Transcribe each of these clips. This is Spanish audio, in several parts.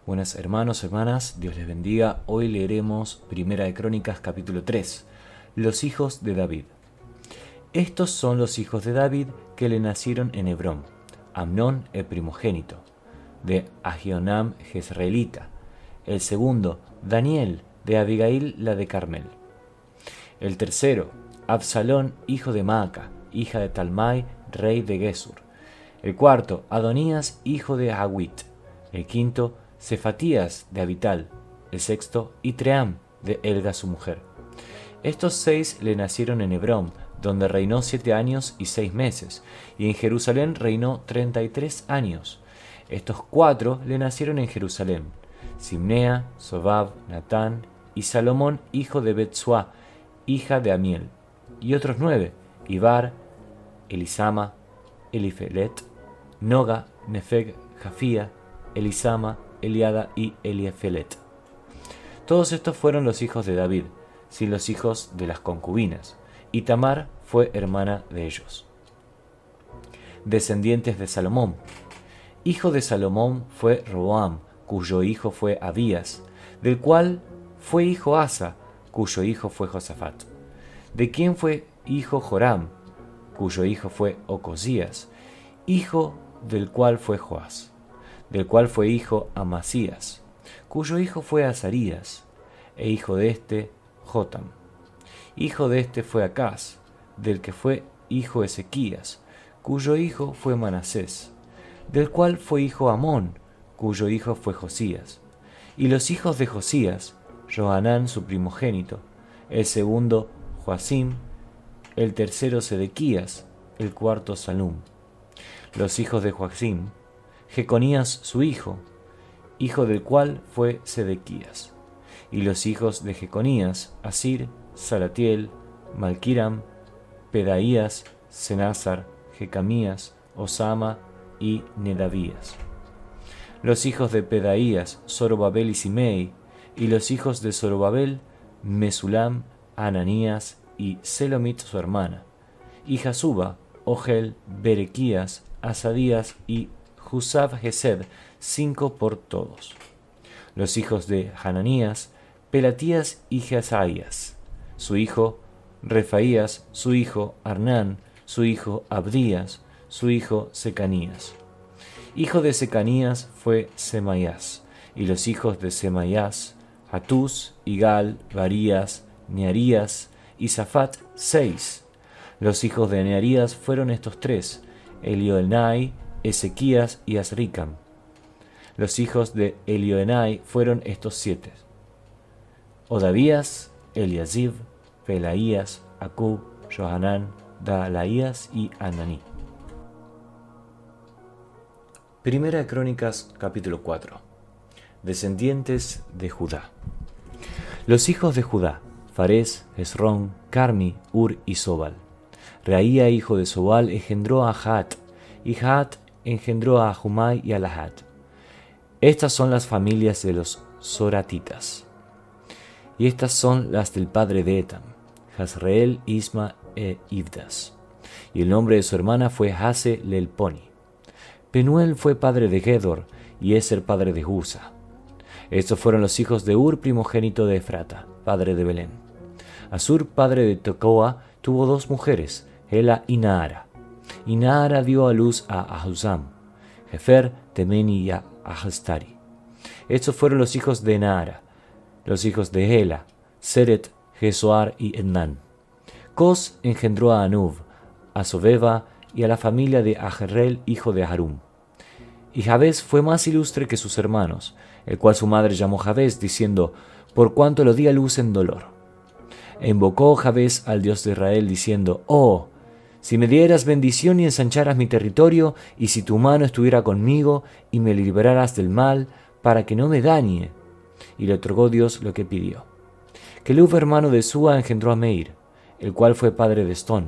Buenas hermanos, hermanas, Dios les bendiga. Hoy leeremos Primera de Crónicas capítulo 3, los hijos de David. Estos son los hijos de David que le nacieron en Hebrón: Amnón el primogénito, de Ahionam jezreelita; el segundo, Daniel, de Abigail la de Carmel; el tercero, Absalón hijo de Maaca, hija de Talmai, rey de Gesur; el cuarto, Adonías hijo de Hagüit; el quinto, Cefatías de Abital; el sexto, Itream de Elga su mujer. Estos 6 le nacieron en Hebrón, donde reinó 7 años y 6 meses, y en Jerusalén reinó 33 años. Estos 4 le nacieron en Jerusalén: Simnea, Sobab, Natán y Salomón hijo de Betsuá, hija de Amiel; y otros 9, Ibar, Elisama, Elifelet, Noga, Nefeg, Jafía, Elisama, Eliada y Eliefelet. Todos estos fueron los hijos de David, sin los hijos de las concubinas, y Tamar fue hermana de ellos. Descendientes de Salomón. Hijo de Salomón fue Roboam, cuyo hijo fue Abías, del cual fue hijo Asa, cuyo hijo fue Josafat; de quien fue hijo Joram, cuyo hijo fue Ocosías, hijo del cual fue Joás; del cual fue hijo Amasías, cuyo hijo fue Azarías, e hijo de este Jotam. Hijo de este fue Acaz, del que fue hijo Ezequías, cuyo hijo fue Manasés; del cual fue hijo Amón, cuyo hijo fue Josías. Y los hijos de Josías: Johanán su primogénito; el segundo, Joacim; el tercero, Sedequías; el cuarto, Salum. Los hijos de Joacim: Jeconías su hijo del cual fue Sedequías. Y los hijos de Jeconías: Asir, Salatiel, Malquiram, Pedaías, Senázar, Jecamías, Osama y Nedavías. Los hijos de Pedaías: Zorobabel y Simei. Y los hijos de Zorobabel: Mesulam, Ananías y Selomit su hermana. Y Jasuba, Ogel, Berequías, Asadías y Jusab Gesed, 5 por todos. Los hijos de Hananías: Pelatías y Jesaías. Su hijo Refaías, su hijo Arnán, su hijo Abdías, su hijo Secanías. Hijo de Secanías fue Semaías. Y los hijos de Semaías: Hatús, Igal, Barías, Nearías y Safat, 6. Los hijos de Nearías fueron estos 3: Elioenai, Ezequías y Azricam. Los hijos de Elioenai fueron estos 7: Odavías, Eliasib, Pelaías, Acub, Johanán, Dalaías y Ananí. Primera de Crónicas capítulo 4. Descendientes de Judá. Los hijos de Judá: Farés, Hezrón, Carmi, Ur y Sobal. Reaía, hijo de Sobal, engendró a Jaat, y Jaat engendró a Ahumai y a Lahat. Estas son las familias de los Zoratitas. Y estas son las del padre de Etam: Jazreel, Isma e Ibdas. Y el nombre de su hermana fue Hase Lelponi. Penuel fue padre de Gedor, y Eser padre de Husa. Estos fueron los hijos de Ur, primogénito de Efrata, padre de Belén. Asur, padre de Tecoa, tuvo 2 mujeres, Ela y Naara. Y Naara dio a luz a Ahuzam, Jefer, Temeni y a Ahastari. Estos fueron los hijos de Naara. Los hijos de Ela: Seret, Jesoar y Ednan. Cos engendró a Anub, a Sobeba y a la familia de Ajerrel, hijo de Harum. Y Jabes fue más ilustre que sus hermanos, el cual su madre llamó Jabes, diciendo: por cuanto lo di a luz en dolor. E invocó Jabes al Dios de Israel, diciendo: oh, si me dieras bendición y ensancharas mi territorio, y si tu mano estuviera conmigo y me libraras del mal, para que no me dañe. Y le otorgó Dios lo que pidió. Kelub, hermano de Súa, engendró a Meir, el cual fue padre de Estón.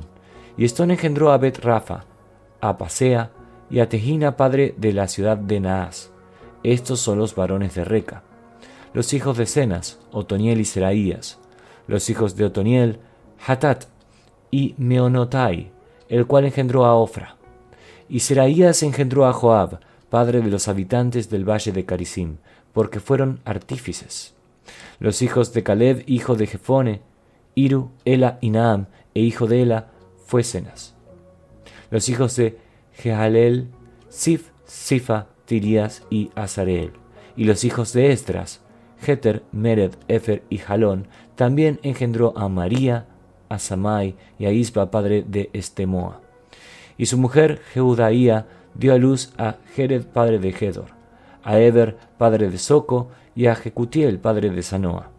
Y Estón engendró a Bet-Rafa, a Pasea y a Tehina, padre de la ciudad de Naas. Estos son los varones de Reca. Los hijos de Cenas: Otoniel y Seraías. Los hijos de Otoniel: Hatat y Meonotai, el cual engendró a Ofra. Y Seraías engendró a Joab, padre de los habitantes del valle de Carisim, porque fueron artífices. Los hijos de Caleb, hijo de Jefone, Iru, Ela y Naam, e hijo de Ela fue Cenas. Los hijos de Jehalel, Sif, Sifa, Tirías y Azareel. Y los hijos de Esdras, Jeter, Mered, Efer y Jalón, también engendró a María, a Samai y a Isba, padre de Estemoa. Y su mujer Jehudaía dio a luz a Jered, padre de Gedor, a Eber, padre de Soco, y a Jecutiel, padre de Sanoa.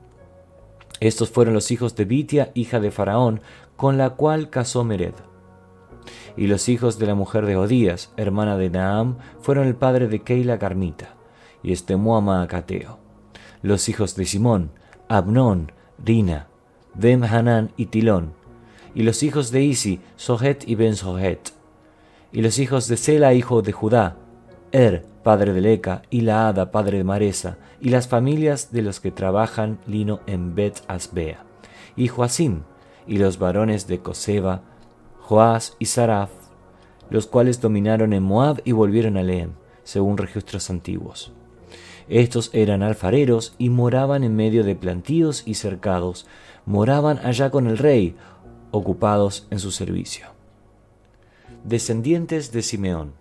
Estos fueron los hijos de Bitia, hija de Faraón, con la cual casó Mered. Y los hijos de la mujer de Odías, hermana de Naam, fueron el padre de Keila Carmita, y Estemoa Maacateo. Los hijos de Simón, Abnón, Rina, Ben-Hanán y Tilón. Y los hijos de Isi, Sohet y Ben-Sohet. Y los hijos de Sela, hijo de Judá, padre de Leca, y Laada, padre de Maresa, y las familias de los que trabajan lino en Bet-Asbea. Y Joacim, y los varones de Coseba, Joás y Saraf, los cuales dominaron en Moab y volvieron a Lehem, según registros antiguos. Estos eran alfareros y moraban en medio de plantíos y cercados, moraban allá con el rey, ocupados en su servicio. Descendientes de Simeón.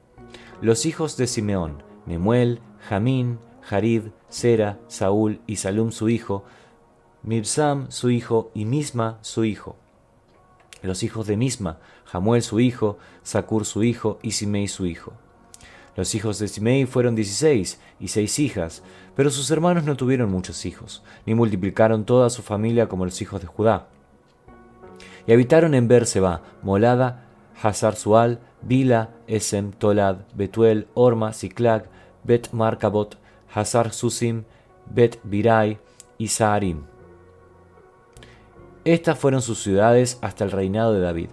Los hijos de Simeón, Nemuel, Jamín, Jarib, Sera, Saúl y Salum su hijo, Mibsam su hijo y Misma su hijo. Los hijos de Misma, Jamuel su hijo, Zacur su hijo y Simei su hijo. Los hijos de Simei fueron 16 y 6 hijas, pero sus hermanos no tuvieron muchos hijos, ni multiplicaron toda su familia como los hijos de Judá. Y habitaron en Berseba, Molada, Hazar Sual, Bila, Esem, Tolad, Betuel, Orma, Siclag, Bet Marcabot, Hazar Susim, Bet Birai y Saarim. Estas fueron sus ciudades hasta el reinado de David,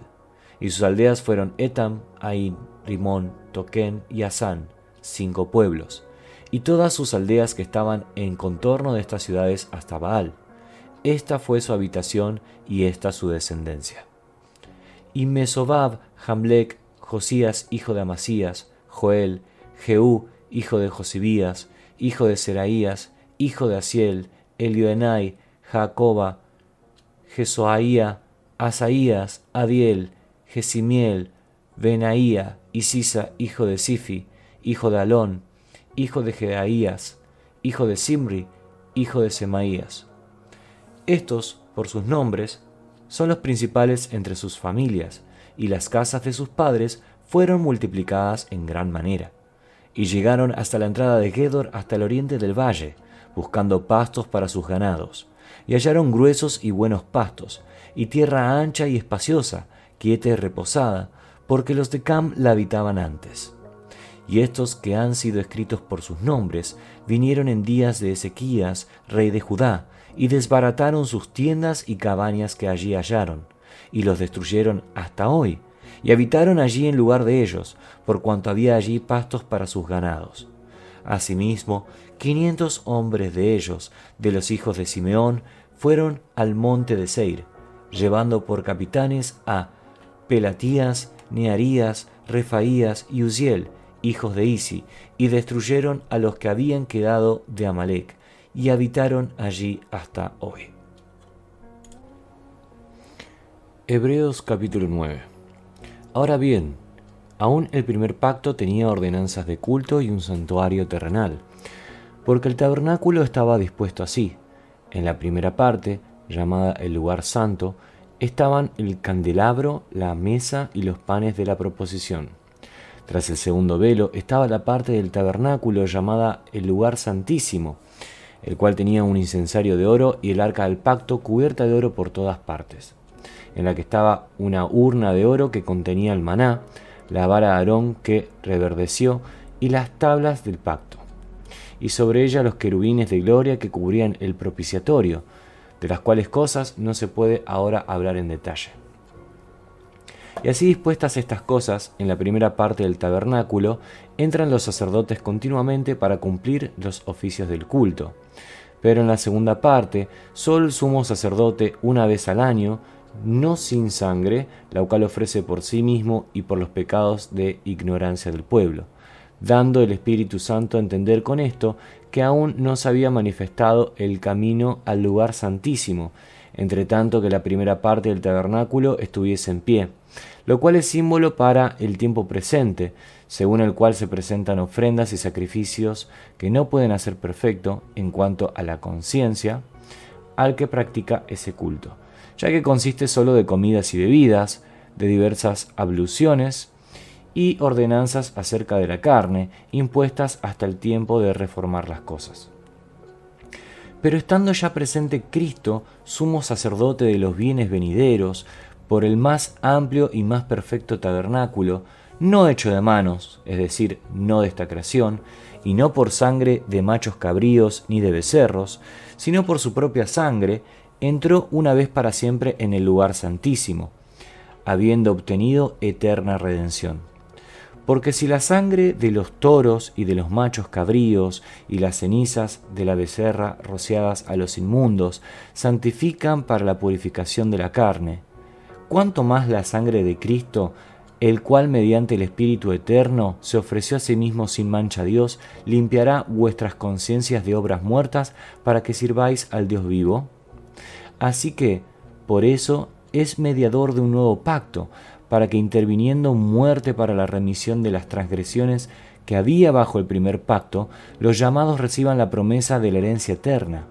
y sus aldeas fueron Etam, Ain, Rimón, Toquén y Asán, 5 pueblos, y todas sus aldeas que estaban en contorno de estas ciudades hasta Baal. Esta fue su habitación y esta su descendencia. Y Mesobab, Jamlec, Josías, hijo de Amasías, Joel, Jehú, hijo de Josibías, hijo de Seraías, hijo de Asiel, Elioenai, Jacoba, Jesoaía, Asaías, Adiel, Jesimiel, Benaía y Sisa, hijo de Sifi, hijo de Alón, hijo de Jedaías, hijo de Simri, hijo de Semaías. Estos, por sus nombres, son los principales entre sus familias, y las casas de sus padres fueron multiplicadas en gran manera, y llegaron hasta la entrada de Gedor hasta el oriente del valle, buscando pastos para sus ganados, y hallaron gruesos y buenos pastos, y tierra ancha y espaciosa, quieta y reposada, porque los de Cam la habitaban antes. Y estos que han sido escritos por sus nombres, vinieron en días de Ezequías, rey de Judá, y desbarataron sus tiendas y cabañas que allí hallaron, y los destruyeron hasta hoy, y habitaron allí en lugar de ellos, por cuanto había allí pastos para sus ganados. Asimismo, 500 hombres de ellos, de los hijos de Simeón, fueron al monte de Seir, llevando por capitanes a Pelatías, Nearías, Refaías y Uziel, hijos de Isi, y destruyeron a los que habían quedado de Amalec, y habitaron allí hasta hoy. Hebreos capítulo 9. Ahora bien, aún el primer pacto tenía ordenanzas de culto y un santuario terrenal, porque el tabernáculo estaba dispuesto así. En la primera parte, llamada el lugar santo, estaban el candelabro, la mesa y los panes de la proposición. Tras el segundo velo estaba la parte del tabernáculo llamada el lugar santísimo, el cual tenía un incensario de oro y el arca del pacto cubierta de oro por todas partes, en la que estaba una urna de oro que contenía el maná, la vara de Aarón que reverdeció y las tablas del pacto, y sobre ella los querubines de gloria que cubrían el propiciatorio, de las cuales cosas no se puede ahora hablar en detalle. Y así dispuestas estas cosas, en la primera parte del tabernáculo, entran los sacerdotes continuamente para cumplir los oficios del culto. Pero en la segunda parte, solo el sumo sacerdote una vez al año, no sin sangre, la cual ofrece por sí mismo y por los pecados de ignorancia del pueblo, dando el Espíritu Santo a entender con esto que aún no se había manifestado el camino al lugar santísimo, entre tanto que la primera parte del tabernáculo estuviese en pie, lo cual es símbolo para el tiempo presente, según el cual se presentan ofrendas y sacrificios que no pueden hacer perfecto en cuanto a la conciencia al que practica ese culto, ya que consiste solo de comidas y bebidas, de diversas abluciones y ordenanzas acerca de la carne, impuestas hasta el tiempo de reformar las cosas. Pero estando ya presente Cristo, sumo sacerdote de los bienes venideros, por el más amplio y más perfecto tabernáculo, no hecho de manos, es decir, no de esta creación, y no por sangre de machos cabríos ni de becerros, sino por su propia sangre, entró una vez para siempre en el lugar santísimo, habiendo obtenido eterna redención. Porque si la sangre de los toros y de los machos cabríos y las cenizas de la becerra rociadas a los inmundos santifican para la purificación de la carne, ¿cuánto más la sangre de Cristo, el cual mediante el Espíritu Eterno se ofreció a sí mismo sin mancha a Dios, limpiará vuestras conciencias de obras muertas para que sirváis al Dios vivo? Así que, por eso, es mediador de un nuevo pacto, para que interviniendo muerte para la remisión de las transgresiones que había bajo el primer pacto, los llamados reciban la promesa de la herencia eterna.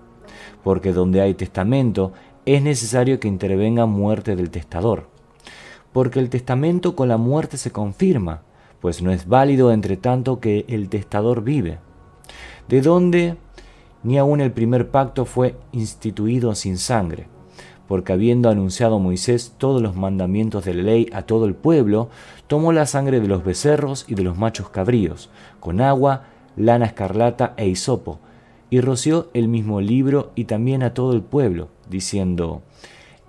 Porque donde hay testamento, es necesario que intervenga muerte del testador. Porque el testamento con la muerte se confirma, pues no es válido entre tanto que el testador vive. De donde ni aun el primer pacto fue instituido sin sangre, porque habiendo anunciado Moisés todos los mandamientos de la ley a todo el pueblo, tomó la sangre de los becerros y de los machos cabríos, con agua, lana escarlata e hisopo, y roció el mismo libro y también a todo el pueblo, diciendo: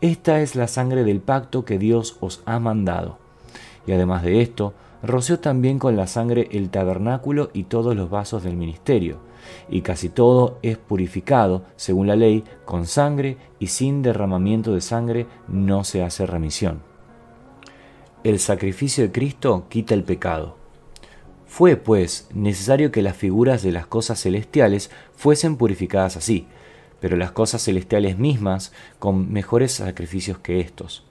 Esta es la sangre del pacto que Dios os ha mandado. Y además de esto, roció también con la sangre el tabernáculo y todos los vasos del ministerio, y casi todo es purificado, según la ley, con sangre, y sin derramamiento de sangre no se hace remisión. El sacrificio de Cristo quita el pecado. Fue, pues, necesario que las figuras de las cosas celestiales fuesen purificadas así, pero las cosas celestiales mismas con mejores sacrificios que estos.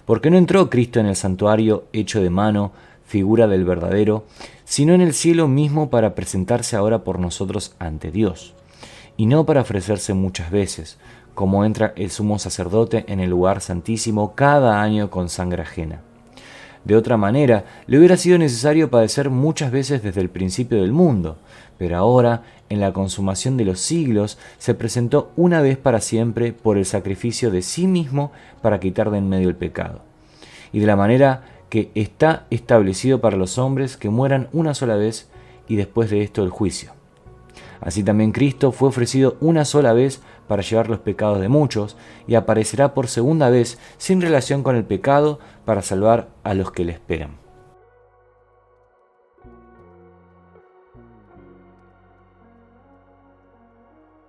Porque no entró Cristo en el santuario hecho de mano, figura del verdadero, sino en el cielo mismo para presentarse ahora por nosotros ante Dios, y no para ofrecerse muchas veces, como entra el sumo sacerdote en el lugar santísimo cada año con sangre ajena. De otra manera, le hubiera sido necesario padecer muchas veces desde el principio del mundo, pero ahora, en la consumación de los siglos, se presentó una vez para siempre por el sacrificio de sí mismo para quitar de en medio el pecado. Y de la manera que está establecido para los hombres que mueran una sola vez y después de esto el juicio. Así también Cristo fue ofrecido una sola vez para llevar los pecados de muchos y aparecerá por segunda vez sin relación con el pecado para salvar a los que le esperan.